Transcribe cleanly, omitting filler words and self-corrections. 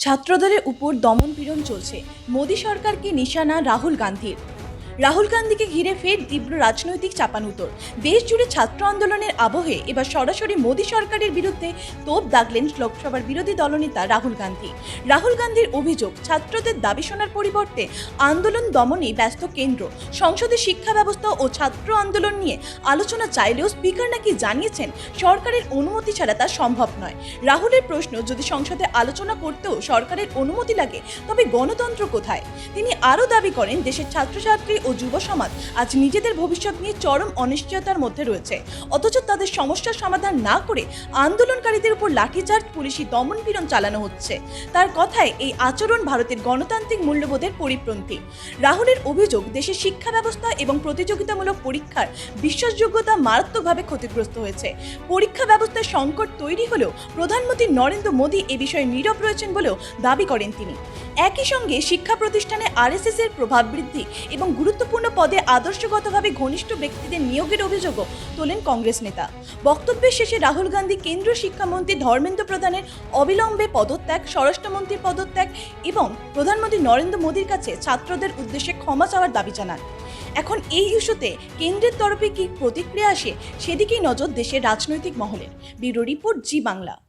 ছাত্রদের উপর দমন-পীড়ন চলছে। মোদী সরকারকে নিশানা রাহুল গান্ধীর। রাহুল গান্ধীকে ঘিরে ফের তীব্র রাজনৈতিক চাপানুতোর। দেশ জুড়ে ছাত্র আন্দোলনের আবহে এবার সরাসরি মোদী সরকারের বিরুদ্ধে তোপ দাগলেন লোকসভার বিরোধী দলনেতা রাহুল গান্ধী। রাহুল গান্ধীর অভিযোগ, ছাত্রদের দাবি শোনার পরিবর্তে আন্দোলন দমনে ব্যস্ত কেন্দ্র। সংসদে শিক্ষা ব্যবস্থা ও ছাত্র আন্দোলন নিয়ে আলোচনা চাইলেও স্পিকার নাকি জানিয়েছেন সরকারের অনুমতি ছাড়া তা সম্ভব নয়। রাহুলের প্রশ্ন, যদি সংসদে আলোচনা করতেও সরকারের অনুমতি লাগে তবে গণতন্ত্র কোথায়? তিনি আরও দাবি করেন, দেশের ছাত্রছাত্রী ও যুব সমাজ আজ নিজেদের ভবিষ্যৎ নিয়ে চরম অনিশ্চয়তার মধ্যে রয়েছে, অথচ তাদের সমস্যার সমাধান না করে আন্দোলনকারীদের উপর লাঠিচার্জ, পুলিশি দমন-পীড়ন চালানো হচ্ছে। তার কথায় এই আচরণ ভারতের গণতান্ত্রিক মূল্যবোধের পরিপন্থী। রাহুলের অভিযোগ, দেশের শিক্ষা ব্যবস্থা এবং প্রতিযোগিতামূলক পরীক্ষার বিশ্বাসযোগ্যতা মারাত্মকভাবে ক্ষতিগ্রস্ত হয়েছে। পরীক্ষা ব্যবস্থায় সংকট তৈরি হলেও প্রধানমন্ত্রী নরেন্দ্র মোদী এ বিষয়ে নীরব রয়েছেন বলেও দাবি করেন তিনি। একই সঙ্গে শিক্ষা প্রতিষ্ঠানে আরএসএস এর প্রভাব বৃদ্ধি এবং গুরুত্বপূর্ণ পদে আদর্শগতভাবে ঘনিষ্ঠ ব্যক্তিদের নিয়োগের অভিযোগও তোলেন কংগ্রেস নেতা। বক্তব্যের শেষে রাহুল গান্ধী কেন্দ্রীয় শিক্ষামন্ত্রী ধর্মেন্দ্র প্রধানের অবিলম্বে পদত্যাগ, স্বরাষ্ট্রমন্ত্রীর পদত্যাগ এবং প্রধানমন্ত্রী নরেন্দ্র মোদীর কাছে ছাত্রদের উদ্দেশ্যে ক্ষমা চাওয়ার দাবি জানান। এখন এই ইস্যুতে কেন্দ্রের তরফে কি প্রতিক্রিয়া আসে, সেদিকেই নজর দেশের রাজনৈতিক মহলের। ব্যুরো রিপোর্ট, জি বাংলা।